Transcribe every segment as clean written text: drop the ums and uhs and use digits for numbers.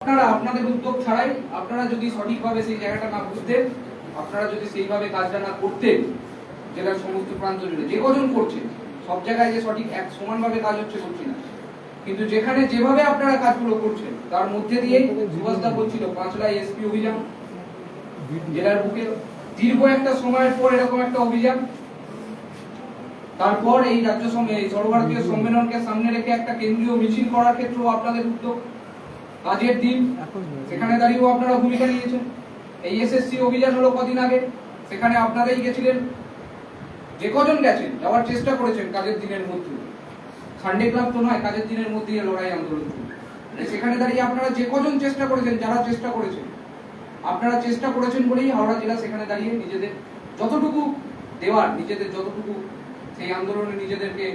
আপনারা আপনাদের উদ্যোগ ছাড়াই আপনারা যদি সঠিকভাবে সেই জায়গাটা না বুঝতেন, আপনারা যদি সেইভাবে কাজটা না করতেন, জেলার সমস্ত প্রান্ত জুড়ে যে কজন করছেন সব জায়গায় যে সঠিক এক সমানভাবে কাজ হচ্ছে বলছি না, কিন্তু যেখানে যেভাবে আপনারা কাজগুলো করছেন তার মধ্যে দিয়ে সুভাষদা বলছিল পাঁচলাই এসপি অভিযান জেলার বুকে দীর্ঘ একটা সময়ের পর এরকম একটা অভিযান, তারপর এই রাজ্য সর্বভারতীয় সম্মেলনকে সামনে রেখে একটা কেন্দ্রীয় মিছিল করার ক্ষেত্রেও আপনাদের উদ্যোগ, কাজের দিন সেখানে দাঁড়িয়েও আপনারা ভূমিকা নিয়েছেন। এই এসএসসি অভিযান হলো কদিন আগে, সেখানে আপনারাই গেছিলেন, যে কজন গেছেন যাওয়ার চেষ্টা করেছেন কাজের দিনের মধ্যে, সানডে ক্লাব তো নয়, কাজের দিনের মধ্যে লড়াই আন্দোলন সেখানে দাঁড়িয়ে আপনারা যে কজন চেষ্টা করেছেন, যারা চেষ্টা করেছেন আপনারা চেষ্টা করেছেন বলেই হাওড়া জেলা সেখানে দাঁড়িয়ে নিজেদের যতটুকু দেওয়ার, নিজেদের যতটুকু সেই আন্দোলনে নিজেদেরকে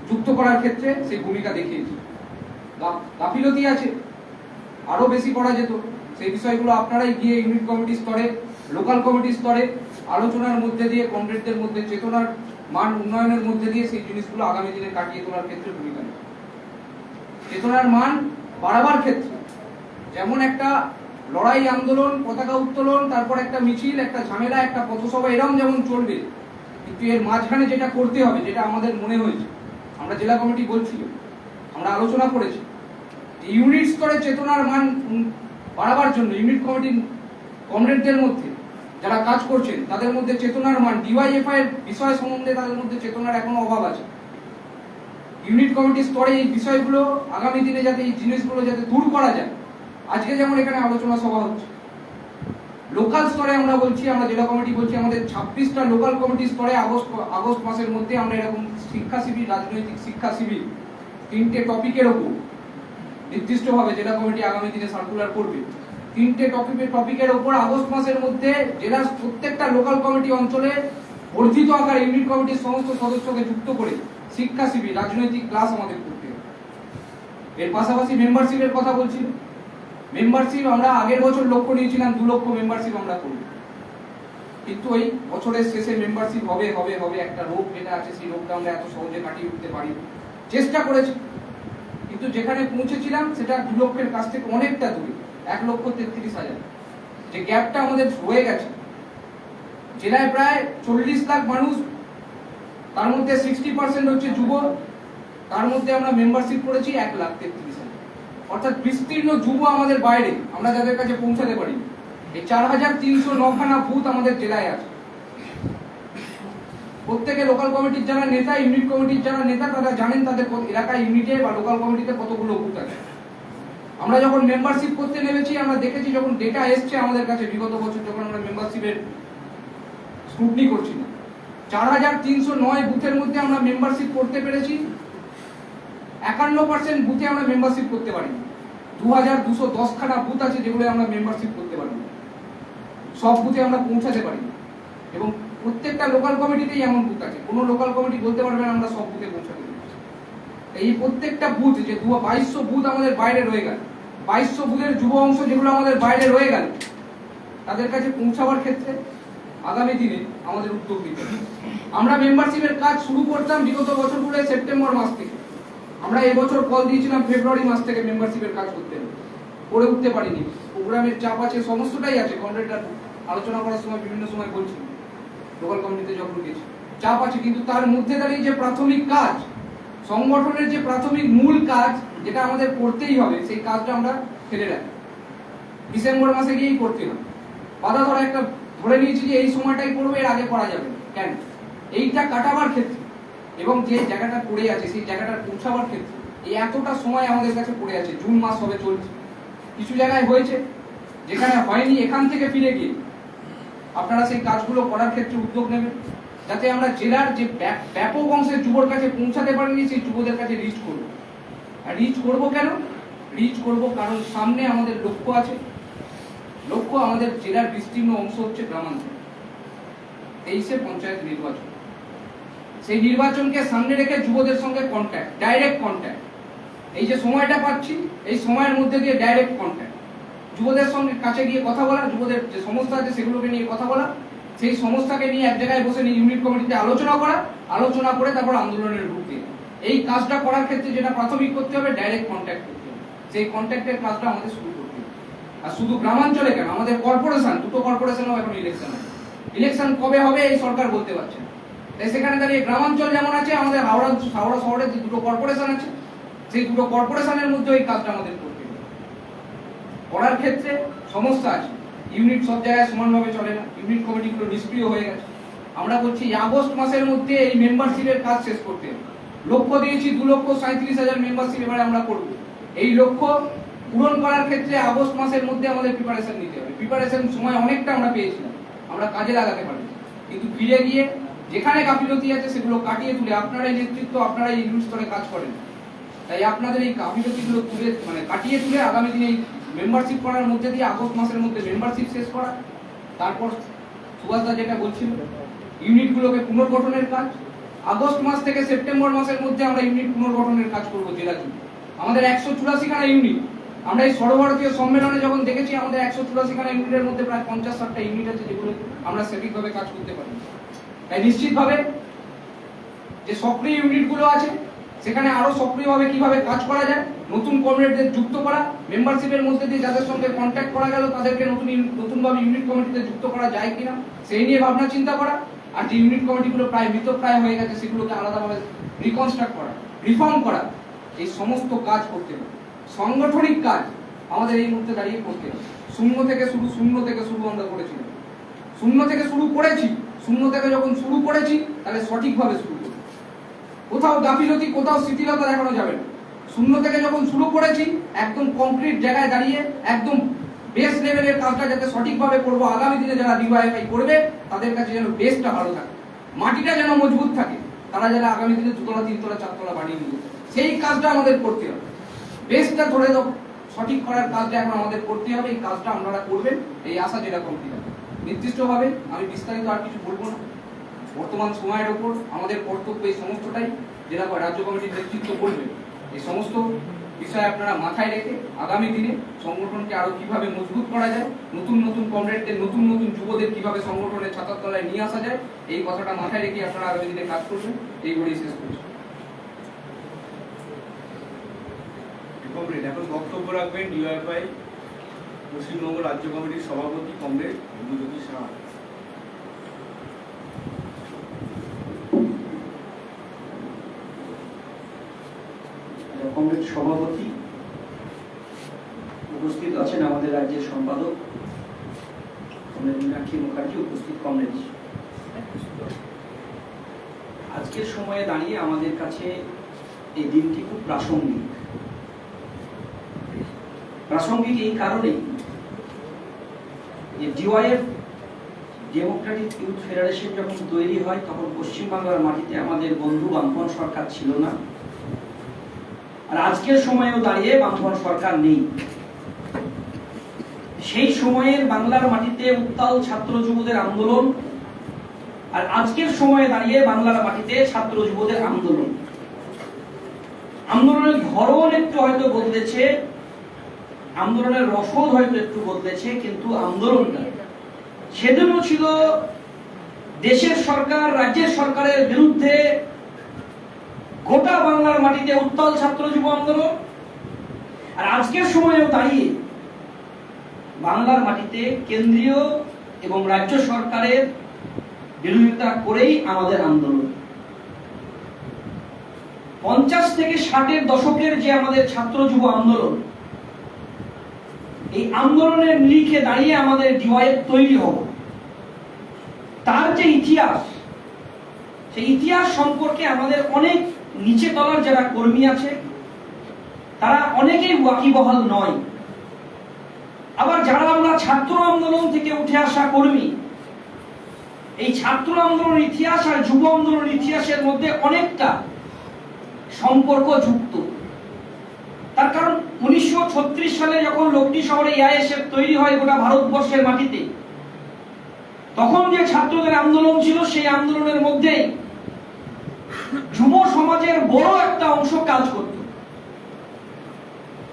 যুক্ত করার ক্ষেত্রে সেই ভূমিকা দেখিয়েছে। গাফিলতি আছে, আরো বেশি করা যেত, সেই বিষয়গুলো আপনারাই গিয়ে ইউনিট কমিটি স্তরে, লোকাল কমিটি স্তরে আলোচনার মধ্যে দিয়ে কমরেডদের মধ্যে চেতনার মান উন্নয়নের মধ্যে দিয়ে সেই জিনিসগুলো আগামী দিনে কাটিয়ে তোলার ক্ষেত্রে ভূমিকা নেয়। চেতনার মান বাড়াবার ক্ষেত্রে যেমন একটা লড়াই আন্দোলন, পতাকা উত্তোলন, তারপর একটা মিছিল, একটা ঝামেলা, একটা পথসভা এরকম যেমন চলবে, কিন্তু এর মাঝখানে যেটা করতে হবে, যেটা আমাদের মনে হয়েছে, আমরা জেলা কমিটি বলছিল, আমরা আলোচনা করেছি, ইউনিট স্তরে চেতনার মান বাড়াবার জন্য ইউনিট কমিটির কমরেডদের মধ্যে যারা কাজ করছেন তাদের মধ্যে চেতনার মান, ডিওয়াইএফআই এর বিষয় সম্বন্ধে তাদের মধ্যে চেতনার এখনো অভাব আছে। ইউনিট কমিটির স্তরে এই বিষয়গুলো আগামী দিনে যাতে এই জিনিসগুলো যাতে দূর করা যায়, আজকে যেমন এখানে আলোচনা সভা হচ্ছে, লোকাল স্তরে আমরা বলছি, আমরা জেলা কমিটি বলছি, আমাদের 26টা লোকাল কমিটি স্তরে আগস্ট মাসের মধ্যে আমরা এরকম শিক্ষা শিবির, রাজনৈতিক শিক্ষা শিবির 3টে টপিকের ওপর নির্দিষ্টভাবে জেলা কমিটি আগামী দিনে সার্কুলার করবে। 3টে টপিকের ওপর আগস্ট মাসের মধ্যে জেলার প্রত্যেকটা লোকাল কমিটি অঞ্চলে বর্ধিত আকারে ইউনিট কমিটির সমস্ত সদস্যকে যুক্ত করে শিক্ষা শিবির, রাজনৈতিক ক্লাস আমাদের করতে হবে। এর পাশাপাশি মেম্বারশিপের কথা বলছি, মেম্বারশিপ আমরা আগের বছর লক্ষ্য নিয়েছিলাম 2 লক্ষ মেম্বারশিপ আমরা করব, কিন্তু ওই বছরের শেষে মেম্বারশিপ হবে হবে হবে একটা রোগ যেটা আছে, সেই রোগটা আমরা এত সহজে কাটিয়ে উঠতে পারি, চেষ্টা করেছি, কিন্তু যেখানে পৌঁছেছিলাম সেটা 2 লক্ষের কাছ থেকে অনেকটা দূরে, 1,33,000 যে গ্যাপটা আমাদের হয়ে গেছে। জেলায় প্রায় 40 লাখ মানুষ, তার মধ্যে 60% হচ্ছে যুব, তার মধ্যে আমরা মেম্বারশিপ করেছি 1,33,000, অর্থাৎ বিস্তীর্ণ যুব আমাদের বাইরে, আমরা যাদের কাছে পৌঁছাতে পারি। এই 4,309খানা বুথ আমাদের জেলায় আছে। প্রত্যেকে লোকাল কমিটির যারা নেতা, ইউনিট কমিটির যারা নেতা, তারা জানেন তাদের এলাকায় ইউনিটে বা লোকাল কমিটিতে কতগুলো বুথ আছে। আমরা যখন মেম্বারশিপ করতে নেমেছি, আমরা দেখেছি যখন ডেটা এসছে আমাদের কাছে বিগত বছর, যখন আমরা মেম্বারশিপের স্ক্রুটনি করছিলাম, 4,309 বুথের মধ্যে আমরা মেম্বারশিপ করতে পেরেছি 51% বুথে আমরা মেম্বারশিপ করতে পারি। 2,210খানা বুথ আছে যেগুলো আমরা মেম্বারশিপ করতে পারি, সব বুথে আমরা পৌঁছাতে পারি, এবং প্রত্যেকটা লোকাল কমিটিতেই এমন বুথ আছে, কোনো লোকাল কমিটি বলতে পারবে না আমরা সব বুথে পৌঁছাতে পারি। এই প্রত্যেকটা বুথ, যে 2200 বুথ আমাদের বাইরে রয়ে গেল, 2200 বুথের যুব অংশ যেগুলো আমাদের বাইরে রয়ে গেল, তাদের কাছে পৌঁছাবার ক্ষেত্রে আগামী দিনে আমাদের উদ্যোগ নিতে হবে। আমরা মেম্বারশিপের কাজ শুরু করতাম বিগত বছরগুলো সেপ্টেম্বর মাস থেকে, আমরা এবছর কল দিয়েছিলাম ফেব্রুয়ারি মাস থেকে মেম্বারশিপের কাজ করতে হবে, করে উঠতে পারিনি, প্রোগ্রামের চাপ আছে, সমস্তটাই আছে, কন্ট্রাক্টর আলোচনা করার সময় বিভিন্ন সময় বলছি, লোকাল কমিটিতে যখন গেছি চাপ আছে, কিন্তু তার মধ্যে দাঁড়িয়ে যে প্রাথমিক কাজ, সংগঠনের যে প্রাথমিক মূল কাজ যেটা আমাদের করতেই হবে, সেই কাজটা আমরা ফেলে রাখি, ডিসেম্বর মাসে গিয়েই করতে হবে। বাধা ধরা একটা ধরে নিয়েছি যে এই সময়টাই করবে, এর আগে করা যাবে কেন, এইটা কাটাবার ক্ষেত্রে এবং যে জায়গাটা পড়ে আছে সেই জায়গাটা পৌঁছাবার ক্ষেত্রে এই এতটা সময় আমাদের কাছে পড়ে আছে। জুন মাস হবে চলছে, কিছু জায়গায় হয়েছে, যেখানে হয়নি এখান থেকে ফিরে গিয়ে আপনারা সেই কাজগুলো করার ক্ষেত্রে উদ্যোগ নেবেন, যাতে আমরা জেলার যে ব্যাপক অংশের যুবর কাছে পৌঁছাতে পারিনি সেই যুবদের কাছে রিচ করব। আর রিচ করব কেন? রিচ করব কারণ সামনে আমাদের লক্ষ্য আছে, লক্ষ্য আমাদের জেলার বিস্তীর্ণ অংশ হচ্ছে গ্রামাঞ্চল, 23শে পঞ্চায়েত নির্বাচন, সেই নির্বাচনকে সামনে রেখে যুবদের সঙ্গে কন্ট্যাক্ট, ডাইরেক্ট কন্ট্যাক্ট, এই যে সময়টা পাচ্ছি এই সময়ের মধ্যে দিয়ে ডাইরেক্ট কন্ট্যাক্ট, যুবদের সঙ্গে কাছে গিয়ে কথা বলা, যুবদের যে সমস্যা আছে সেগুলোকে নিয়ে কথা বলা, সেই সমস্যাকে নিয়ে এক জায়গায় বসে নিয়ে ইউনিট কমিটিতে আলোচনা করা, আলোচনা করে তারপর আন্দোলনের রূপ দিয়ে এই কাজটা করার ক্ষেত্রে যেটা প্রাথমিক করতে হবে, ডাইরেক্ট কন্ট্যাক্ট করতে হবে। সেই কন্ট্যাক্টের কাজটা আমাদের শুরু করতে হবে। আর শুধু গ্রামাঞ্চলে কেন, আমাদের কর্পোরেশন, দুটো কর্পোরেশনেও এখন ইলেকশন আছে। ইলেকশন কবে হবে এই সরকার বলতে পারছে না। তাই সেখানে দাঁড়িয়ে গ্রামাঞ্চল যেমন আছে, আমাদের হাওড়া শহরে যে দুটো কর্পোরেশন আছে, সেই দুটো কর্পোরেশনের মধ্যে এই কাজটা আমাদের করতে হবে। করার ক্ষেত্রে সমস্যা আছে, ইউনিট সব জায়গায় সমানভাবে চলে না, ইউনিট কমিটিগুলো নিষ্ক্রিয় হয়ে গেছে। আমরা বলছি আগস্ট মাসের মধ্যে এই মেম্বারশিপের কাজ শেষ করতে হবে। লক্ষ্য দিয়েছি 2,37,000 মেম্বারশিপ এবারে আমরা করব। এই লক্ষ্য পূরণ করার ক্ষেত্রে আগস্ট মাসের মধ্যে আমাদের প্রিপারেশন নিতে হবে। প্রিপারেশন সময় অনেকটা আমরা পেয়েছিলাম, আমরা কাজে লাগাতে পারি, কিন্তু ফিরে গিয়ে যেখানে গাফিলতি আছে সেগুলো কাটিয়ে তুলে, আপনারাই নেতৃত্ব, আপনারাই এই ইউনিট স্তরে কাজ করেন, তাই আপনাদের এই গাফিলতিগুলো তুলে কাটিয়ে তুলে আগামী দিনে মেম্বারশিপ করার মধ্যে দিয়ে আগস্ট মাসের মধ্যে মেম্বারশিপ শেষ করা। তারপর সুভাষদা যেটা বলছিল, ইউনিটগুলোকে পুনর্গঠনের কাজ। আগস্ট মাস থেকে সেপ্টেম্বর মাসের মধ্যে আমরা ইউনিট পুনর্গঠনের কাজ করবো জেলা জুড়ে। আমাদের 184 খানা ইউনিট, আমরা এই সর্বভারতীয় সম্মেলনে যখন দেখেছি আমাদের 184 খানা ইউনিটের মধ্যে প্রায় 50-60টা ইউনিট আছে যেগুলো আমরা সঠিকভাবে কাজ করতে পারি। তাই নিশ্চিতভাবে যে সক্রিয় ইউনিটগুলো আছে সেখানে আরো সক্রিয়ভাবে কিভাবে কাজ করা যায়, নতুন কমরেডদের যুক্ত করা, মেম্বারশিপের মধ্যে দিয়ে যাদের সঙ্গে কন্ট্যাক্ট করা গেল তাদেরকে নতুনভাবে ইউনিট কমিটিতে যুক্ত করা যায় কিনা সেই নিয়ে ভাবনা চিন্তা করা। আর যে ইউনিট কমিটিগুলো প্রায় মৃতপ্রায় হয়ে গেছে সেগুলোকে আলাদাভাবে রিকনস্ট্রাক্ট করা, রিফর্ম করা, এই সমস্ত কাজ করতে হবে। সাংগঠনিক কাজ আমাদের এই মুহূর্তে দাঁড়িয়ে করতে হবে। শূন্য থেকে শুরু আমরা করেছিলাম, শূন্য থেকে শুরু করেছি। শূন্য থেকে যখন শুরু করেছি তাহলে সঠিকভাবে শুরু করব, কোথাও গাফিলতি, কোথাও শিথিলতা দেখানো যাবে না। শূন্য থেকে যখন শুরু করেছি একদম কংক্রিট জায়গায় দাঁড়িয়ে একদম বেস লেভেলের কাজটা যাতে সঠিকভাবে করবো, আগামী দিনে যারা ডিওয়াইফাই করবে তাদের কাছে যেন বেসটা ভালো থাকে, মাটিটা যেন মজবুত থাকে, তারা যেন আগামী দিনে 2তলা 3তলা 4তলা বানিয়ে নিবে, সেই কাজটা আমাদের করতে হবে। বেসটা ধরে সঠিক করার কাজটা এখন আমাদের করতে হবে। এই কাজটা আপনারা করবেন, এই আশা যেটা কমপ্লিট হবে। নির্দিষ্টভাবে আমি বিস্তারিত আর কিছু বলবো না। বর্তমান সময়ের ওপর আমাদের কর্তব্য এই সমস্তটাই, যেটা রাজ্য কমিটির নেতৃত্ব করবেন। এই সমস্ত বিষয় আপনারা মাথায় রেখে আগামী দিনে সংগঠনকে আরো কিভাবে মজবুত করা যায়, নতুন নতুন কমরেডদের, নতুন নতুন যুবদের কিভাবে সংগঠনের ছাতার তলায় নিয়ে আসা যায়, এই কথাটা মাথায় রেখে আপনারা আগামী দিনে কাজ করবেন। এই বলেই শেষ করছি। এখন বক্তব্য রাখবেন ডিওয়াইফাই পশ্চিমবঙ্গ রাজ্য কমিটির সভাপতি কমরেড বিভূতি সাহা। কংগ্রেস সভাপতি উপস্থিত আছেন, আমাদের রাজ্যের সম্পাদক কমরেড মীনাক্ষী মুখার্জি, উপস্থিত কংগ্রেস। আজকের সময়ে দাঁড়িয়ে আমাদের কাছে এই দিনটি খুব প্রাসঙ্গিক। প্রাসঙ্গিক এই কারণেই যে ডিওয়াইএফ ডেমোক্রেটিক ইউথ ফেডারেশন যখন তৈরি হয় তখন পশ্চিমবাংলার মাটিতে আমাদের বন্ধু বামপন্থী সরকার ছিল না, আর আজকের সময়েও দাঁড়িয়ে বামপন্থী সরকার নেই। সেই সময়ের বাংলার মাটিতে উত্তাল ছাত্র যুবদের আন্দোলন, আর আজকের সময়ে দাঁড়িয়ে বাংলার মাটিতে ছাত্র যুবদের আন্দোলন। আন্দোলনের ধরন একটু হয়তো বদলেছে, আন্দোলনের রসদ হয়তো একটু বদলেছে, কিন্তু আন্দোলনটা সেদিনও ছিল দেশের সরকার, রাজ্যের সরকারের বিরুদ্ধে গোটা বাংলার মাটিতে উত্তাল ছাত্র যুব আন্দোলন। আর আজকের সময়েও দাঁড়িয়ে বাংলার মাটিতে কেন্দ্রীয় এবং রাজ্য সরকারের বিরোধিতা করেই আমাদের আন্দোলন। 50 থেকে 60-এর দশকের যে আমাদের ছাত্র যুব আন্দোলন, এই আন্দোলনের নিরিখে দাঁড়িয়ে আমাদের ডিওয়াইএফ তৈরি হব। তার যে ইতিহাস, সেই ইতিহাস সম্পর্কে আমাদের অনেক নিচে তলার যারা কর্মী আছে তারা অনেকেই ওয়াকিবহাল নয়। আবার যারা আমরা ছাত্র আন্দোলন থেকে উঠে আসা কর্মী, এই ছাত্র আন্দোলনের ইতিহাস আর যুব আন্দোলনের ইতিহাসের মধ্যে অনেকটা সম্পর্ক যুক্ত। তার কারণ 1936 সালে যখন লক্ষ্মী শহরে এআইএসএফ তৈরি হয় গোটা ভারতবর্ষের মাটিতে, তখন যে ছাত্রদের আন্দোলন ছিল সেই আন্দোলনের মধ্যে যুব সমাজের বড় একটা অংশ কাজ করত,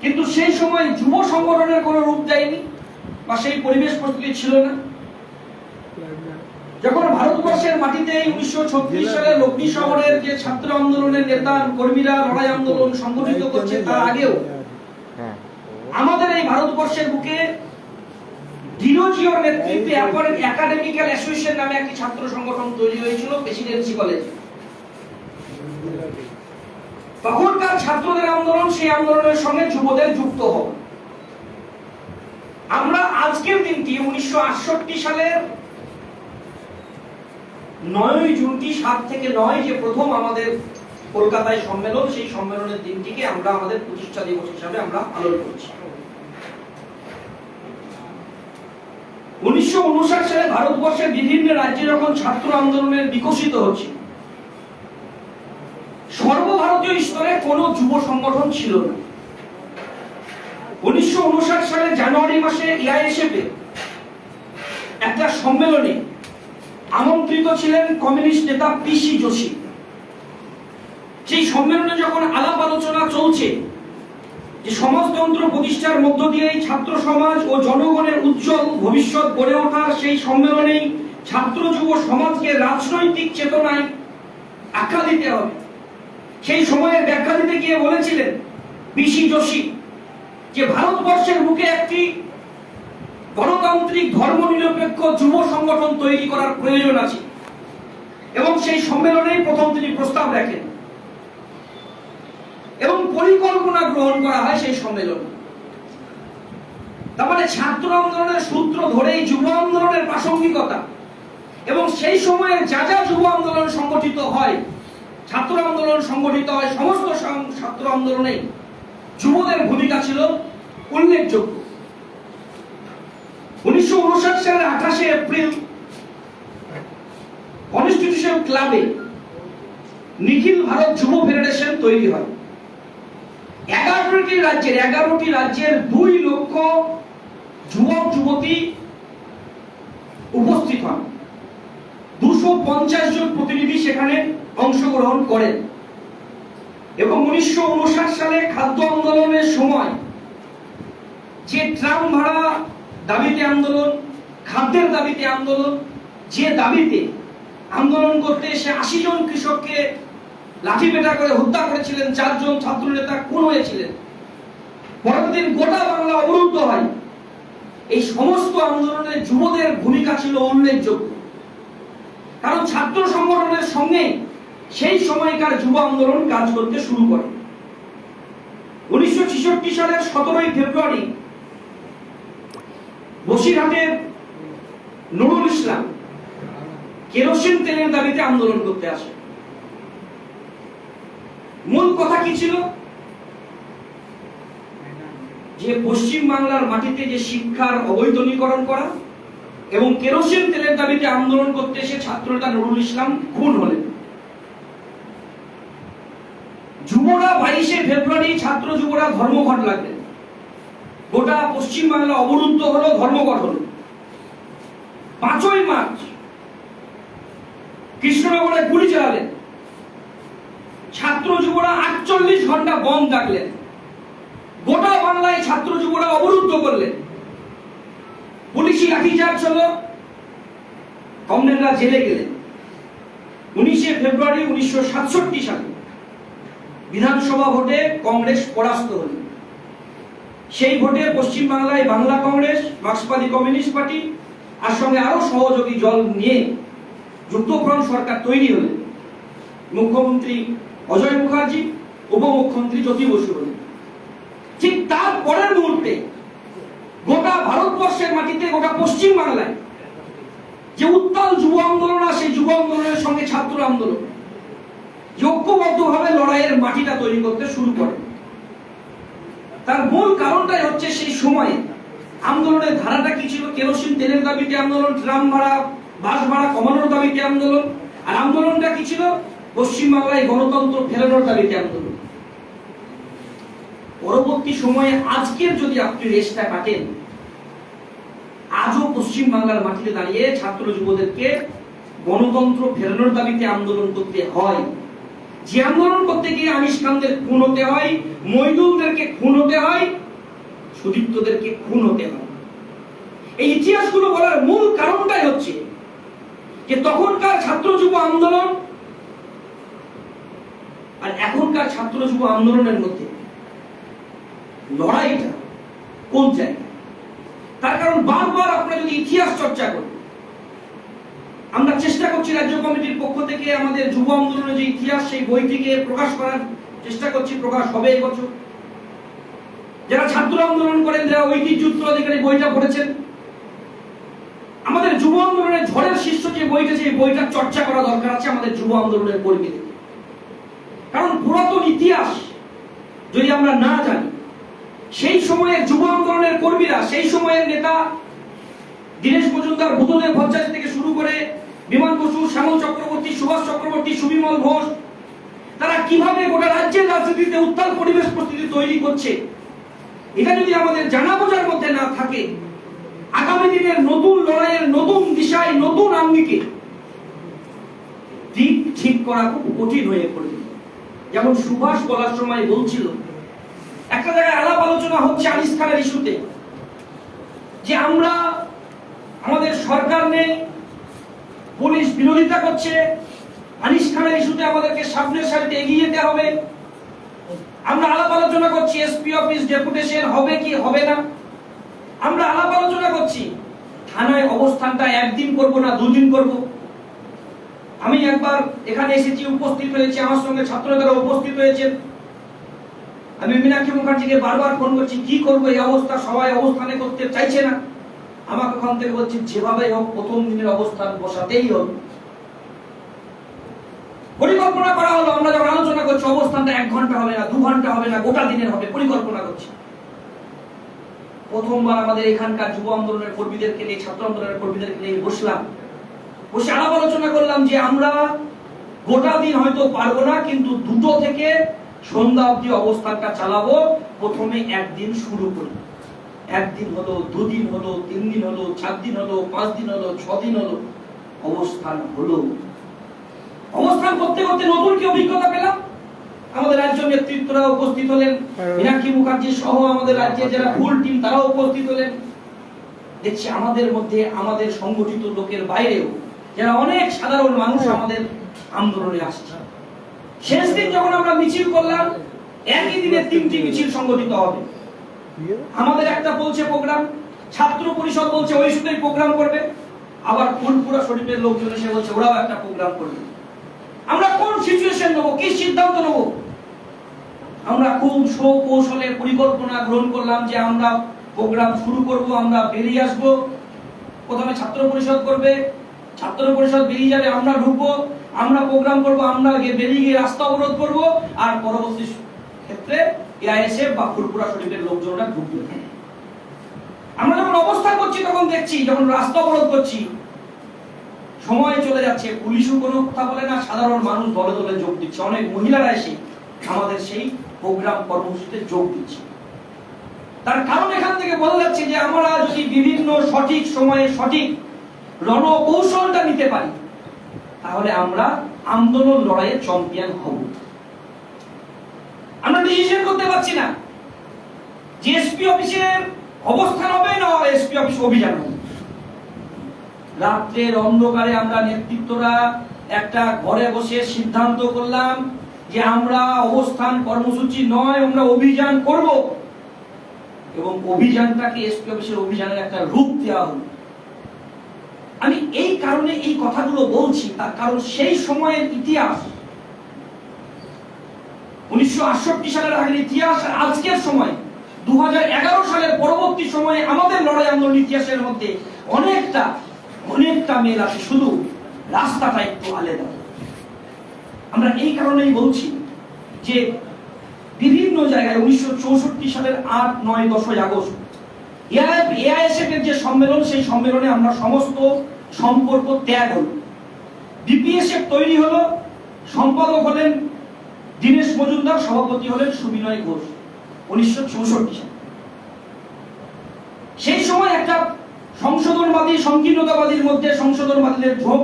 কিন্তু সেই সময় যুব সংগঠনের কোনো রূপ দেয়নি বা সেই পরিবেশ পরিস্থিতি ছিল না। যখন ভারতবর্ষের মাটিতে 1936 সালে লক্ষ্মী শহরের যে ছাত্র আন্দোলনের নেতা কর্মীরা লড়াই আন্দোলন সংগঠিত করছে, তার আগেও এই ভারতবর্ষের বুকে ডিরোজিওর নেতৃত্বে একাডেমিক্যাল অ্যাসোসিয়েশন নামে একটি ছাত্র সংগঠন তৈরি হয়েছিল প্রেসিডেন্সি কলেজে। তখনকার ছাত্রদের আন্দোলন, সেই আন্দোলনের সঙ্গে যুবদের যুক্ত হন। আমরা আজকের দিনটি 1968 সালের 9 জুনটি 7 থেকে 9 যে প্রথম আমাদের কলকাতায় সম্মেলন, সেই সম্মেলনের দিনটিকে আমরা আমাদের প্রতিষ্ঠা দিবস হিসাবে আমরা পালন করছি। 1959 সালে ভারতবর্ষের বিভিন্ন রাজ্যে যখন ছাত্র আন্দোলনের বিকশিত হচ্ছে, সর্বভারতীয় স্তরে কোনো যুব সংগঠন ছিল না। 1959 সালে জানুয়ারি মাসে এআইএসএফ একটা সম্মেলনে আমন্ত্রিত ছিলেন কমিউনিস্ট নেতা পিসি যোশী। সেই সম্মেলনে যখন আলাপ আলোচনা চলছে যে সমাজতন্ত্র প্রতিষ্ঠার মধ্য দিয়ে ছাত্র সমাজ ও জনগণের উজ্জ্বল ভবিষ্যৎ গড়ে ওঠার, সেই সম্মেলনেই ছাত্র যুব সমাজকে রাজনৈতিক চেতনায় আখ্যা দিতে হবে, সেই সময়ে ব্যাখ্যা দিতে গিয়ে বলেছিলেন পিসি যোশী যে ভারতবর্ষের বুকে একটি গণতান্ত্রিক ধর্মনিরপেক্ষ যুব সংগঠন তৈরি করার প্রয়োজন আছে, এবং সেই সম্মেলনেই প্রথম তিনি প্রস্তাব রাখেন এবং পরিকল্পনা গ্রহণ করা হয় সেই সম্মেলনে। তার মানে ছাত্র আন্দোলনের সূত্র ধরেই যুব আন্দোলনের প্রাসঙ্গিকতা, এবং সেই সময়ে যা যা যুব আন্দোলন সংগঠিত হয়, ছাত্র আন্দোলন সংগঠিত হয়, সমস্ত ছাত্র আন্দোলনে যুবদের ভূমিকা ছিল উল্লেখযোগ্য। 1959 সালের 28 এপ্রিল কনস্টিটিউশন ক্লাবে নিখিল ভারত যুব ফেডারেশন তৈরি হয়। 11টি রাজ্যের 2 লক্ষ যুবক যুবতী উপস্থিত হন। 250 জন প্রতিনিধি সেখানে অংশগ্রহণ করেন, এবং 1959 সালে খাদ্য আন্দোলনের সময় যে ট্রাম ভাড়া দাবিতে আন্দোলন, খাদ্যের দাবিতে আন্দোলন, যে দাবিতে আন্দোলন করতে এসে 80 জন কৃষককে লাঠিপেটা করে হত্যা করেছিলেন, 4 জন ছাত্র নেতা খুন হয়েছিলেন, পরের দিন গোটা বাংলা অবরুদ্ধ হয়, এই সমস্ত আন্দোলনে যুবদের ভূমিকা ছিল উল্লেখযোগ্য। কারণ ছাত্র সংগঠনের সঙ্গে সেই সময়কার যুব আন্দোলন কাজ করতে শুরু করে। 1966 সালের 17 ফেব্রুয়ারি বসিরহাটের নুরুল ইসলাম কেরোসিন তেলের দাবিতে আন্দোলন করতে আসে। মূল কথা কি ছিল? যে পশ্চিম বাংলার মাটিতে যে শিক্ষার অবৈতনীকরণ করা এবং কেরোসিন তেলের দাবিতে আন্দোলন করতে এসে ছাত্রনেতা নুরুল ইসলাম খুন হলেন। যুবরা 22 ফেব্রুয়ারি ছাত্র যুবরা ধর্মঘট লাগলেন, গোটা পশ্চিম বাংলা অবরুদ্ধ হলো, ধর্মঘট হলো। 5ই মার্চ কৃষ্ণনগরে গুলি চালালেন, ছাত্র যুবরা 48 ঘন্টা বন্ধ ডাকলেন, গোটা বাংলায় ছাত্র যুবরা অবরুদ্ধ করলেন। পুলিশি লাঠিচার্জ হলো, কমরেডরা জেলে গেলেন। 19 ফেব্রুয়ারি 1967 সালে বিধানসভা ভোটে কংগ্রেস পরাস্ত হল। সেই ভোটে পশ্চিম বাংলায় বাংলা কংগ্রেস, মার্ক্সবাদী কমিউনিস্ট পার্টি আর সঙ্গে আরো সহযোগী দল নিয়ে যুক্তফ্রন্ট সরকার তৈরি হলেন। মুখ্যমন্ত্রী অজয় মুখার্জি, উপমুখ্যমন্ত্রী জ্যোতি বসু হলেন। ঠিক তার পরের মুহূর্তে গোটা ভারতবর্ষের মাটিতে, গোটা পশ্চিম বাংলায় যে উত্তাল যুব আন্দোলন, সেই যুব আন্দোলনের সঙ্গে ছাত্র আন্দোলন ঐক্যবদ্ধভাবে লড়াইয়ের মাটিটা তৈরি করতে শুরু করে। তার মূল কারণটাই হচ্ছে সেই সময়ে আন্দোলনের ধারাটা কি ছিল? কেরোসিন তেলের দাবিতে আন্দোলন, ট্রাম ভাড়া, বাস ভাড়া কমানোর দাবিতে আন্দোলন। আর আন্দোলনটা কি ছিল? পশ্চিম বাংলায় গণতন্ত্র ফেরানোর দাবিতে আন্দোলন। পরবর্তী সময়ে আজকের যদি আপনি রেসটা কাটেন, আজও পশ্চিম বাংলার মাটিতে দাঁড়িয়ে ছাত্র যুবদেরকে গণতন্ত্র ফেরানোর দাবিতে আন্দোলন করতে হয়। যে আন্দোলন করতে গিয়ে আনিস খানদের খুন হতে হয়, মইদুলদেরকে খুন হতে হয়, সুদীপ্তদেরকে খুন হতে হয়। এই ইতিহাসগুলো বলার মূল কারণটাই হচ্ছে যে তখনকার ছাত্র যুব আন্দোলন আর এখনকার ছাত্র যুব আন্দোলনের মধ্যে লড়াইটা কোন জায়গায়। তার কারণ বারবার আপনারা যদি ইতিহাস চর্চা করেন, আমরা চেষ্টা করছি রাজ্য কমিটির পক্ষ থেকে আমাদের যুব আন্দোলনের যে ইতিহাস সেই বইটিকে প্রকাশ করার চেষ্টা করছি, প্রকাশ হবে এবছর। যারা ছাত্র আন্দোলন করেন, যারা ঐতিহ্য উত্তরাধিকারী বইটা পড়েছেন, আমাদের যুব আন্দোলনের ঝড়ের শীর্ষ যে বইটা, সেই বইটা চর্চা করা দরকার আছে আমাদের যুব আন্দোলনের কর্মীদের। কারণ পুরাতন ইতিহাস যদি আমরা না জানি, সেই সময়ের যুব আন্দোলনের কর্মীরা, সেই সময়ের নেতা দীনেশ মজুমদার, বুদ্ধদেব ভট্টাচার্য থেকে শুরু করে বিমান বসু, শ্যামল চক্রবর্তী, সুভাষ চক্রবর্তী, সুবিমল ঘোষ, তারা কিভাবে গোটা রাজ্যের রাজনীতিতে উত্তাল পরিবেশ পরিস্থিতি তৈরি করছে, এটা যদি আমাদের জানা বোঝার মধ্যে না থাকে, আগামী দিনের নতুন লড়াইয়ের নতুন দিশায়, নতুন আঙ্গিকে দিক ঠিক করা খুব কঠিন হয়ে পড়বে। যেমন সুভাষ বলার সময় বলছিল, একটা জায়গায় আলাপ আলোচনা হচ্ছে আনিস খানের ইস্যুতে, যে আমরা আমাদের সরকার নেই, পুলিশ বিরোধিতা করছে, আনিস খানের ইস্যুতে আমাদেরকে সামনের সারিতে এগিয়ে যেতে হবে। আমরা আলাপ আলোচনা করছি এসপি অফিস ডেপুটেশন হবে কি হবে না, আমরা আলাপ আলোচনা করছি থানায় অবস্থানটা একদিন করব না দুদিন করব। আমি একবার এখানে এসেছি, উপস্থিত হয়েছি, আমার সঙ্গে ছাত্ররা উপস্থিত হয়েছে। আমি মীনাক্ষী মুখার্জিকে বারবার ফোন করছি, কি করবো এই অবস্থা, সবাই অবস্থানে করতে চাইছে না। আমাকে ওখান থেকে বলছি যেভাবে হোক প্রথম দিনের অবস্থান বসাতেই হবে। পরিকল্পনা করা হলো, আমরা যখন আলোচনা করছি অবস্থানটা 1 ঘন্টা হবে না, 2 ঘন্টা হবে না, গোটা দিনের হবে, পরিকল্পনা করছি। প্রথমবার আমাদের এখানকার যুব আন্দোলনের কর্মীদেরকে নিয়ে, ছাত্র আন্দোলনের কর্মীদেরকে নিয়ে বসলাম, বসে আলাপ আলোচনা করলাম যে আমরা গোটা দিন হয়তো পারবো না, কিন্তু 2টো থেকে সন্ধ্যা অবধি অবস্থানটা চালাবো। প্রথমে একদিন শুরু করি, 1 দিন হলো, 2 দিন হলো, 3 দিন হলো, 4 দিন হলো, 5 দিন হলো, 6 দিন হলো, অবস্থান হলো। অবস্থান করতে করতে নতুন কি অভিজ্ঞতা পেলাম। আমাদের রাজ্য নেতৃত্বরা উপস্থিত হলেন, মীনাক্ষী মুখার্জি সহ আমাদের রাজ্যের যারা ফুল টিম তারাও উপস্থিত হলেন। দেখছি আমাদের মধ্যে, আমাদের সংগঠিত লোকের বাইরেও যারা অনেক সাধারণ মানুষ আমাদের আন্দোলনে আসছে। শেষ দিন যখন আমরা মিছিল করলাম, একই দিনে 3টি মিছিল সংগঠিত হবে। আমাদের একটা বলছে প্রোগ্রাম, ছাত্র পরিষদ বলছে ওই শুধুই প্রোগ্রাম করবে, আবার ফুলপুরা শরীফের লোকজন এসে বলছে ওরাও একটা প্রোগ্রাম করবে। আমরা কোন সিচুয়েশন নেব, কি সিদ্ধান্ত নেব? আমরা খুব সুকৌশলে পরিকল্পনা গ্রহণ করলাম যে আমরা প্রোগ্রাম শুরু করব, আমরা বেরিয়ে আসব। প্রথমে ছাত্র পরিষদ করবে, ছাত্র পরিষদ বেরিয়ে যাবে, আমরা ঢুকবো, আমরা প্রোগ্রাম করব, আমরা বেরিয়ে গিয়ে রাস্তা অবরোধ করব, আর পরবর্তী ক্ষেত্রে এআইএসএফ বা ফুলপুরা শরীফের লোকজনরা ঢুকবে। আমরা যখন অবস্থান করছি তখন দেখছি, যখন রাস্তা অবরোধ করছি সময় চলে যাচ্ছে, পুলিশও কোনো কথা বলে না, সাধারণ মানুষ দলে দলে যোগ দিচ্ছে, অনেক মহিলারা এসে আমাদের সেই প্রোগ্রাম কর্মসূচিতে যোগ দিচ্ছে। তার কারণ এখান থেকে বোঝা যাচ্ছে যে আমরা যদি বিভিন্ন সঠিক সময়ে সঠিক রণকৌশলটা নিতে পারি, তাহলে আমরা আন্দোলন লড়াইয়ে চ্যাম্পিয়ন হব। আমরা ডিসিশন করতে পারছি না যে এসপি অফিসের অবস্থান হবে না এসপি অফিস অভিযান হবে। রাত্রের অন্ধকারে আমরা নেতৃত্বরা একটা ঘরে বসে সিদ্ধান্ত করলাম যে আমরা অবস্থান কর্মসূচি নয়, আমরা অভিযান করব, এবং অভিযানটাকে এসপি অফিসের অভিযানের একটা রূপ দেওয়া হলো। আমি এই কারণে এই কথাগুলো বলছি, তার কারণ সেই সময়ের ইতিহাস, 1968 সালের আগের ইতিহাস আর আজকের সময় 2011 সালের পরবর্তী সময়ে আমাদের লড়াই আন্দোলন ইতিহাসের মধ্যে অনেকটা মেল আছে, শুধু রাস্তাটা একটু আলাদা। আমরা এই কারণেই বলছি যে বিভিন্ন জায়গায় 1964 সালের 8, 9, 10 আগস্ট এআইএসএফ এর যে সম্মেলন, সেই সম্মেলনে আমরা সমস্ত সম্পর্ক ত্যাগ হলো। বিপিএসএফ তৈরি হলো, সম্পাদক হলেন দীনেশ মজুমদার, সভাপতি হলেন সুবিনয় ঘোষ 1964 সালে। সেই সময় একটা সংশোধনবাদী সংকীর্ণতাবাদীর মধ্যে সংশোধনবাদীদের ঝোঁক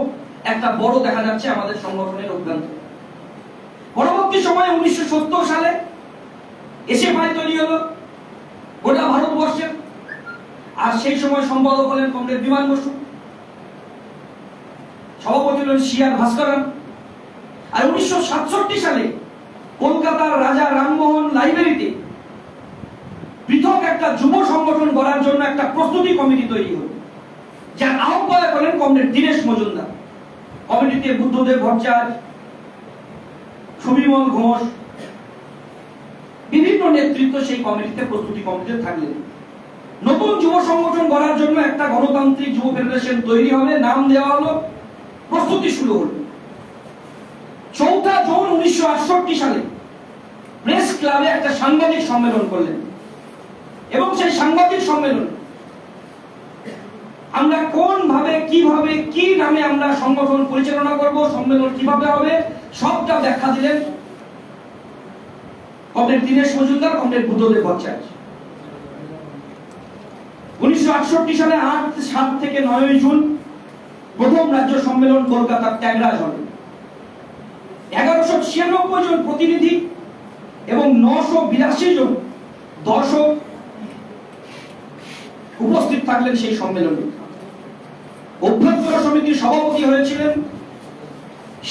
একটা বড় দেখা যাচ্ছে আমাদের সংগঠনের অভ্যন্তরে। পরবর্তী সময়ে 1970 সালে এসএফআই তৈরি হলো গোটা ভারতবর্ষের, আর সেই সময় সম্পাদক হলেন কমরেড বিমান বসু, সভাপতি হলেন সিআর ভাস্করন। আর 1967 সালে কলকাতার রাজা রামমোহন লাইব্রেরিতে পৃথক একটা একটা যুব সংগঠন গড়ার জন্য একটা প্রস্তুতি কমিটি তৈরি হলো, যার আহ্বায়ক হলেন কমরেড দীনেশ মজুমদার। কমিটিতে বুদ্ধদেব ভট্টাচার্য, সুবিমল ঘোষ, বিভিন্ন নেতৃত্ব সেই কমিটিতে প্রস্তুতি কমিটিতে থাকলেন। নতুন যুব সংগঠন গড়ার জন্য একটা গণতান্ত্রিক যুব ফেডারেশন তৈরি হবে, নাম দেওয়া হলো, প্রস্তুতি শুরু হলো। 4 জুন 1968 সালে প্রেস ক্লাবে একটা সাংবাদিক সম্মেলন করলেন এবং সেই সাংবাদিক সম্মেলন আমরা কোন ভাবে কিভাবে কি নামে আমরা সংগঠন পরিচালনা করব, সম্মেলন কিভাবে হবে, সবটা ব্যাখ্যা দিলেন কমরেড দীনেশ মজুমদার, কমরেড বুদ্ধদেব ভট্টাচার্য। 1968 সালে 7 থেকে 9 জুন প্রথম রাজ্য সম্মেলন কলকাতার ত্যাগরাজ হলে 1196 জন প্রতিনিধি এবং 982 জন দর্শক উপস্থিত থাকলেন সেই সম্মেলনে। অভ্যন্তর সমিতির সভাপতি হয়েছিলেন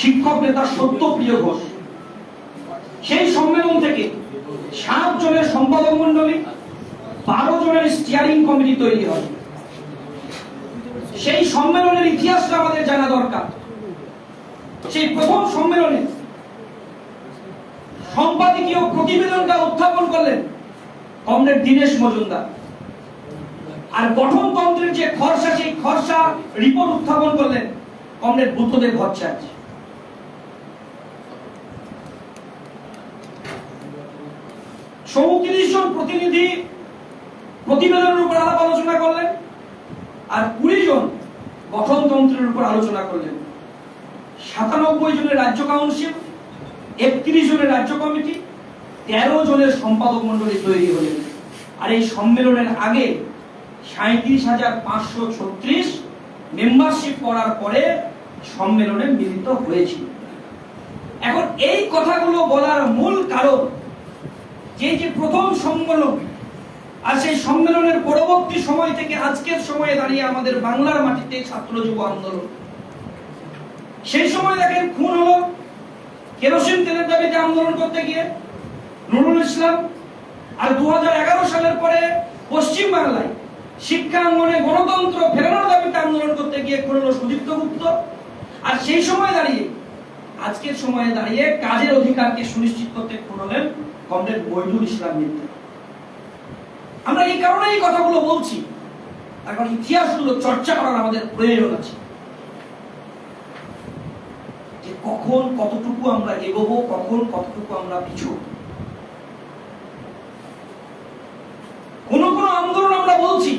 শিক্ষক নেতা সত্যপ্রিয় ঘোষ। সেই সম্মেলন থেকে 7 জনের সম্পাদক মণ্ডলী, 12 জনের স্টিয়ারিং কমিটি তৈরি হয়। সেই সম্মেলনের ইতিহাসটা আমাদের জানা দরকার। সেই প্রথম সম্মেলনে সম্পাদকীয় প্রতিবেদনটা উত্থাপন করলেন কমরেড দীনেশ মজুমদার, আর গঠনতন্ত্রের যে খরচা, সেই খরচা রিপোর্ট উত্থাপন করলেন কমরেড বুদ্ধদেব ভট্টাচার্য। জন প্রতিনিধি প্রতিবেদনের উপর আলাপ আলোচনা করলেন, আর 20 জন গঠনতন্ত্রের উপর আলোচনা করলেন। 97 জনের রাজ্য কাউন্সিল, 31 জনের রাজ্য কমিটি, 13 জনের সম্পাদক মণ্ডলী তৈরি হলেন। আর এই সম্মেলনের আগে 37,536 মেম্বারশিপ করার পরে সম্মেলনে মিলিত হয়েছিল। এখন এই কথাগুলো বলার মূল কারণ, যে প্রথম সম্মেলন আর সেই সম্মেলনের পরবর্তী সময় থেকে আজকের সময়ে দাঁড়িয়ে আমাদের বাংলার মাটিতে ছাত্র যুব আন্দোলন, সেই সময় দেখেন খুন হলো কেরোসিন তেলের দাবিতে আন্দোলন করতে গিয়ে নুরুল ইসলাম, আর 2011 সালের পরে পশ্চিম বাংলায় শিক্ষাঙ্গনে গণতন্ত্র ফেরানোর দাবিতে আন্দোলন করতে গিয়ে খুন হলো সুদীপ্ত গুপ্ত, আর সেই সময় দাঁড়িয়ে আজকের সময়ে দাঁড়িয়ে কাজের অধিকারকে সুনিশ্চিত করতে খুন হলেন কমরেড মইনুল ইসলাম মিত্র। আমরা এই কারণে এই কথাগুলো বলছি, এখন ইতিহাসগুলো চর্চা করার আমাদের প্রয়োজন আছে, যে কখন কতটুকু আমরা এগোবো, কখন কতটুকু আমরা পিছু। কোন কোন আন্দোলন আমরা বলছি,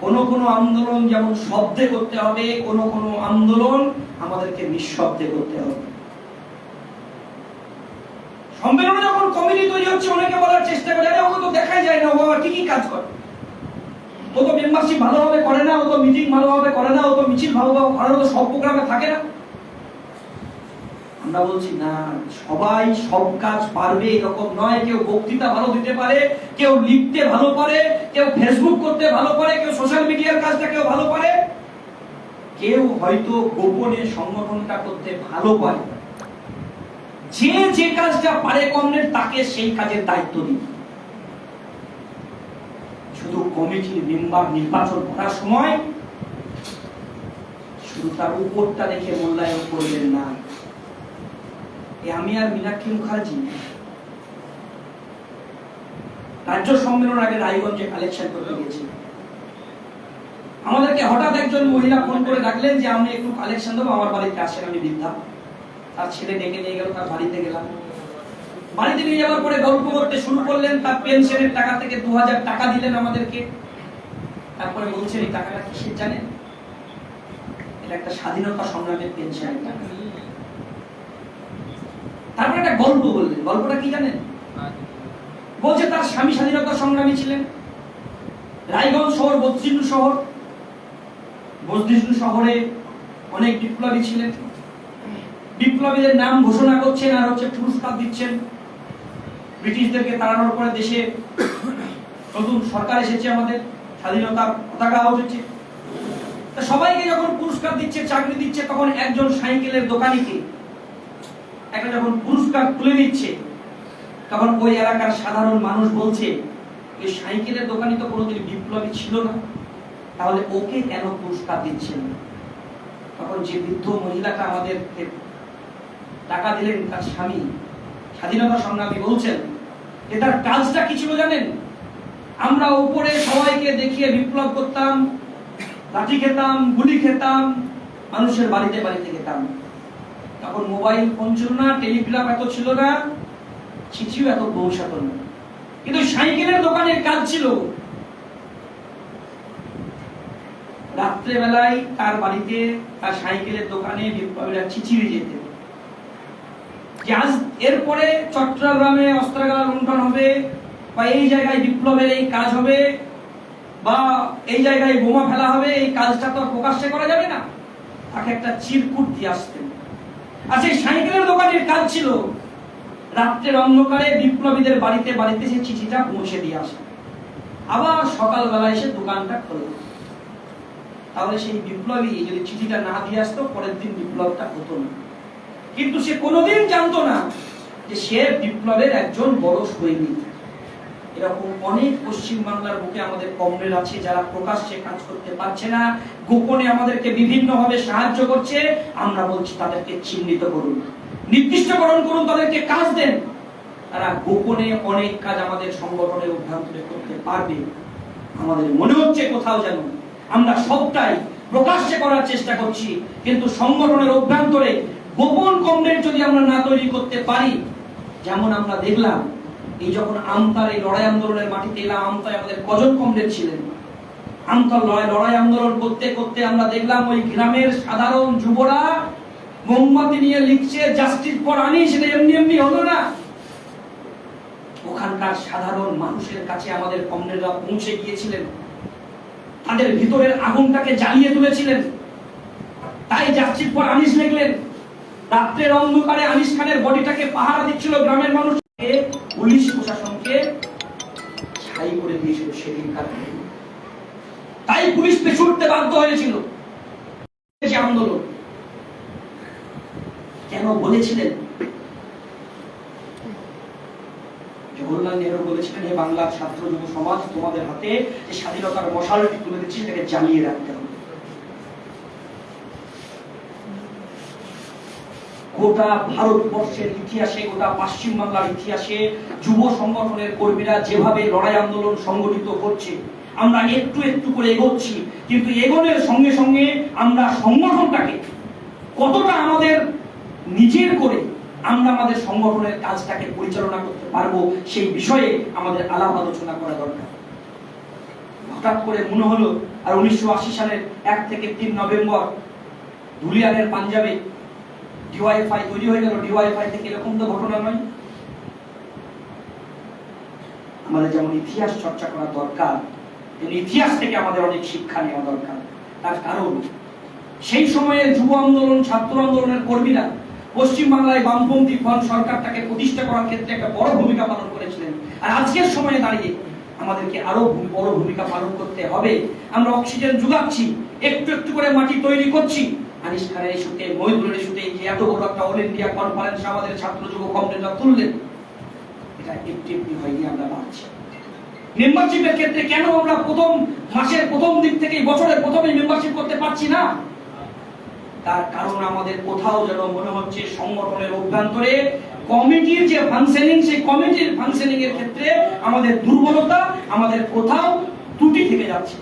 কোন কোন আন্দোলন যেমন শব্দে করতে হবে, কোন কোন আন্দোলন আমাদেরকে নিঃশব্দে করতে হবে। সম্মেলনে যখন কমিটি তৈরি হচ্ছে, অনেকে বলার চেষ্টা করে, আরে ওকে তো দেখাই যায় না, ও আবার কি কি কাজ করে, ও তো মেম্বারশিপ ভালোভাবে করে না, ও তো মিটিং ভালোভাবে করে না, ও তো মিছিল ভালোভাবে করে না, সব প্রোগ্রামে থাকে না। আমরা বলছি না, সবাই সব কাজ পারবে এরকম নয়। কেউ বক্তৃতা ভালো দিতে পারে, কেউ লিখতে ভালো পারে, কেউ ফেসবুক করতে ভালো পারে, কেউ সোশ্যাল মিডিয়ার কাজটা কেউ ভালো পারে, কেউ হয়তো গোপনে সংগঠনটা করতে ভালো পারে। যে যে কাজটা পারে কমরেড, তাকে সেই কাজের দায়িত্ব দিন। শুধু কমিটির মেম্বার নির্বাচন করার সময় শুধু তার উপরটা দেখে মূল্যায়ন করবেন না। আমি আর মীনাক্ষী মুখার্জি রাজ্য সম্মেলন আগে রায়গঞ্জে কালেকশন করতে গেছি। আমাদেরকে হঠাৎ একজন মহিলা ফোন করে ডাকলেন যে আমি একটু কালেকশন দেবো, আমার বাড়িতে আসেন। আমি বৃদ্ধা, তার ছেলে ডেকে নিয়ে গেল, তার বাড়িতে গেলাম। বাড়িতে নিয়ে যাওয়ার পরে গল্প করতে শুরু করলেন। তার পেনশনের টাকা থেকে 2000 টাকা দিলেন আমাদেরকে। তারপরে বলছেন এই টাকাটা কিসের জানেন? এটা একটা স্বাধীনতা সংগ্রামের পেনশনের টাকা। তারপরে একটা গল্প বললেন। গল্পটা কি জানেন? বলছে তার স্বামী স্বাধীনতা সংগ্রামী ছিলেন। রায়গঞ্জ শহর বদ্রিষ্ণু শহর, বদ্রিষ্ণু শহরে অনেক বিপ্লবী ছিলেন। বিপ্লবীদের নাম ঘোষণা করছেন আর হচ্ছে পুরস্কার দিচ্ছেন। ব্রিটিশদেরকে তাড়ানোর পরে দেশে নতুন সরকার এসেছে, আমাদের স্বাধীনতার পতাকা উঠেছে। সবাইকে যখন পুরস্কার দিচ্ছে, চাকরি দিচ্ছে, তখন একজন সাইকেলের দোকানিকে একটা যখন পুরস্কার তুলে দিচ্ছে, তখন ওই এলাকার সাধারণ মানুষ বলছে এই সাইকেলের দোকানি তো কোনোদিন বিপ্লবী ছিল না, তাহলে ওকে কেন পুরস্কার দিচ্ছেন? তখন যে বৃদ্ধ মহিলাটা আমাদেরকে টাকা দিলেন, তার স্বামী স্বাধীনতা সংগ্রামী, বলছেন যে তার কাজটা কি ছিল জানেন? আমরা উপরে সবাইকে দেখিয়ে বিপ্লব করতাম, লাঠি খেতাম, গুলি খেতাম, মানুষের বাড়িতে বাড়িতে খেতাম। তখন মোবাইল ফোন ছিল না, টেলিগ্রাম এত ছিল না, চিঠিও এত পৌঁছাত না। কিন্তু সাইকেলের দোকানের কাজ ছিল রাত্রে বেলায় তার বাড়িতে, তার সাইকেলের দোকানে বিপ্লবীরা চিঠি দিয়ে যেতেন যে আজ এরপরে চট্টগ্রামে অস্ত্রাগার লুণ্ঠন হবে, বা এই জায়গায় বিপ্লবের এই কাজ হবে, বা এই জায়গায় বোমা ফেলা হবে, এই কাজটা তো প্রকাশ্যে করা যাবে না, তাকে একটা চিরকুট দিয়ে আসতেন। আর সেই সাইকেলের দোকানের কাজ ছিল রাত্রের অন্ধকারে বিপ্লবীদের বাড়িতে বাড়িতে সেই চিঠিটা পৌঁছে দিয়ে আসে, আবার সকালবেলা এসে দোকানটা খোলে। তাহলে সেই বিপ্লবী যদি চিঠিটা না দিয়ে আসতো, পরের দিন বিপ্লবটা হতো না। কিন্তু সে কোনোদিন জানতো না যে সে বিপ্লবের একজন বড় সৈনিক। এরকম অনেক পশ্চিম বাংলার বুকে আমাদের কমরেড আছে যারা প্রকাশ্যে কাজ করতে পারছে না, গোপনে আমাদেরকে বিভিন্ন ভাবে সাহায্য করছে। আমরা বলছি তাদেরকে চিহ্নিত করুন, নির্দিষ্টকরণ করুন, তাদেরকে কাজ দেন। তারা গোপনে অনেক কাজ আমাদের সংগঠনের অভ্যন্তরে করতে পারবে। আমাদের মনে হচ্ছে কোথাও যেন আমরা সবটাই প্রকাশ্যে করার চেষ্টা করছি, কিন্তু সংগঠনের অভ্যন্তরে গোপন কমরেড যদি আমরা না তৈরি করতে পারি, যেমন আমরা দেখলাম এই যখন আমতার এই লড়াই আন্দোলনের মাটিতে এলাম, আমতায় আমাদের কজন কমরেড ছিলেন। আমতার লড়াই আন্দোলন করতে করতে আমরা দেখলাম ওই গ্রামের সাধারণ যুবরা মোমবাতি নিয়ে লিখছে জাস্টিস ফর আনিস। সেটা এমনি এমনি হলো না, ওখানকার সাধারণ মানুষের কাছে আমাদের কমরেডরা পৌঁছে গিয়েছিলেন, তাদের ভিতরের আগুনটাকে জ্বালিয়ে তুলেছিলেন। তাই জাস্টিস ফর আনিস লিখলেন। রাত্রের অন্ধকারে আনিস খানের বডিটাকে পাহারা দিচ্ছিল গ্রামের মানুষ, পুলিশ প্রশাসনকে ছাই করে দিয়েছিল সেদিনকার। তাই পুলিশ পিছু উঠতে বাধ্য হয়েছিল। আন্দোলন কেন বলেছিলেন? জওহরলাল নেহরু বলেছিলেন, হে বাংলার ছাত্র যুব সমাজ, তোমাদের হাতে যে স্বাধীনতার মশালটি তুলে দিচ্ছি, সেটাকে জ্বালিয়ে রাখতে হবে। গোটা ভারতবর্ষের ইতিহাসে, গোটা পশ্চিম বাংলার ইতিহাসে যুব সংগঠনের কর্মীরা যেভাবে লড়াই আন্দোলন সংগঠিত করছে, আমরা একটু একটু করে এগোচ্ছি, কিন্তু এগোনোর সঙ্গে সঙ্গে আমরা সংগঠনটাকে কতটা আমাদের নিজের করে আমরা আমাদের সংগঠনের কাজটাকে পরিচালনা করতে পারবো, সেই বিষয়ে আমাদের আলাপ আলোচনা করা দরকার। হঠাৎ করে মনে হলো, আর 1980 সালের 1 থেকে 3 নভেম্বর ধুলিয়ানের পাঞ্জাবে ডিওয়াইএফআই তৈরি হয়ে গেল। ডিওয়াইএফআই থেকে এরকম তো ঘটনা নয়। আমাদের যেমন ইতিহাস চর্চা করা দরকার, তেমনি ইতিহাস থেকে আমাদের অনেক শিক্ষা নেওয়া দরকার। তার কারণ সেই সময়ে যুব আন্দোলন, ছাত্র আন্দোলনের কর্মীরা পশ্চিম বাংলায় বামপন্থী ফ্রন্ট সরকারটাকে প্রতিষ্ঠা করার ক্ষেত্রে একটা বড় ভূমিকা পালন করেছিলেন। আর আজকের সময়ে দাঁড়িয়ে আমাদেরকে আরো বড় ভূমিকা পালন করতে হবে। আমরা অক্সিজেন যোগাচ্ছি, একটু একটু করে মাটি তৈরি করছি। আনিস খানের ইস্যুতে, মহিদুলের ইস্যুতে যে এত বড় একটা অল ইন্ডিয়া কনফারেন্স আমাদের ছাত্র যুব কমরেডরা তুললেন, এটা একটু একটু হয়নি, আমরা পাচ্ছি। মেম্বারশিপের ক্ষেত্রে কেন আমরা প্রথম মাসের প্রথম দিক থেকে, বছরের প্রথমে মেম্বারশিপ করতে পারছি না? তার কারণ আমাদের কোথাও যেন মনে হচ্ছে সংগঠনের অভ্যন্তরে কমিটির যে ফাংশনিং, সেই কমিটির ফাংশনিং এর ক্ষেত্রে আমাদের দুর্বলতা, আমাদের কোথাও ত্রুটি থেকে যাচ্ছে।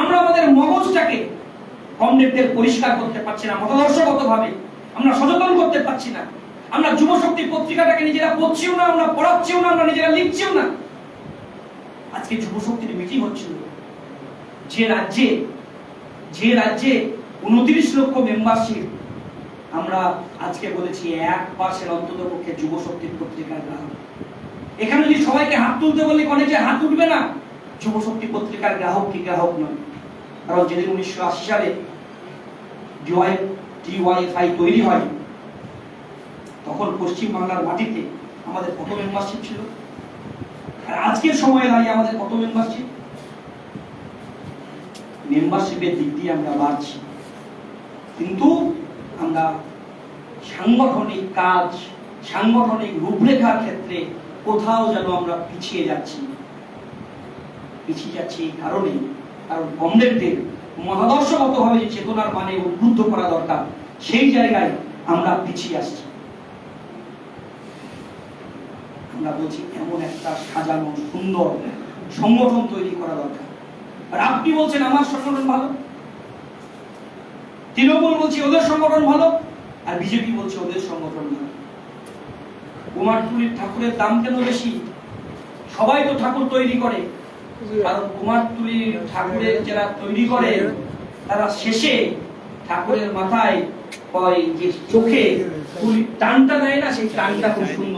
আমরা আমাদের মগজটাকে কমরেডদের পরিষ্কার করতে পারছি না, মতাদর্শগতভাবে আমরা সচেতন করতে পারছি না। আমরা যুব শক্তি পত্রিকাটাকে নিজেরা পড়ছিও না, আমরা পড়াচ্ছিও না, আমরা নিজেরা লিখছিও না। আজকে যুব শক্তির মিটিং হচ্ছিল যে রাজ্যে 29 লক্ষ মেম্বারশিপ, আমরা আজকে বলেছি 1% অন্তত পক্ষে যুব শক্তির পত্রিকার গ্রাহক। এখানে যদি সবাইকে হাত তুলতে বলি, অনেকে হাত উঠবে না। যুব শক্তি পত্রিকার গ্রাহক কি গ্রাহক নয়? কারণ যেদিন 1980 সালে ডিওয়াইএফআই তৈরি হয়, তখন পশ্চিম বাংলার মাটিতে আমাদের কত মেম্বারশিপ ছিল? আর আজকের সময়ে দাঁড়িয়ে আমাদের কত মেম্বারশিপ? মেম্বারশিপের দিক দিয়ে আমরা বাড়ছি, কিন্তু আমরা সাংগঠনিক কাজ, সাংগঠনিক রূপরেখার ক্ষেত্রে কোথাও যেন আমরা পিছিয়ে যাচ্ছি। পিছিয়ে যাচ্ছে এই কারণে, কারণ কমরেডদের মতাদর্শগতভাবে যে চেতনার মানে উদ্বুদ্ধ করা দরকার, সেই জায়গায় আমরা পিছিয়ে আসছি। আমরা বলছি এমন একটা সাজানো সুন্দর সংগঠন তৈরি করা দরকার। আর আপনি বলছেন আমার সংগঠন ভালো, তৃণমূল বলছি ওদের সংগঠন ভালো, আর বিজেপি বলছে ওদের সংগঠন ভালো। কুমারটুলির ঠাকুরের দাম কেন বেশি? সবাই তো ঠাকুর তৈরি করে, কারণ কুমারটুলির ঠাকুরের যারা তৈরি করে তারা শেষে ঠাকুরের মাথায় ওই যে চোখে টানটা দেয় না, সেই টানটা খুব সুন্দর।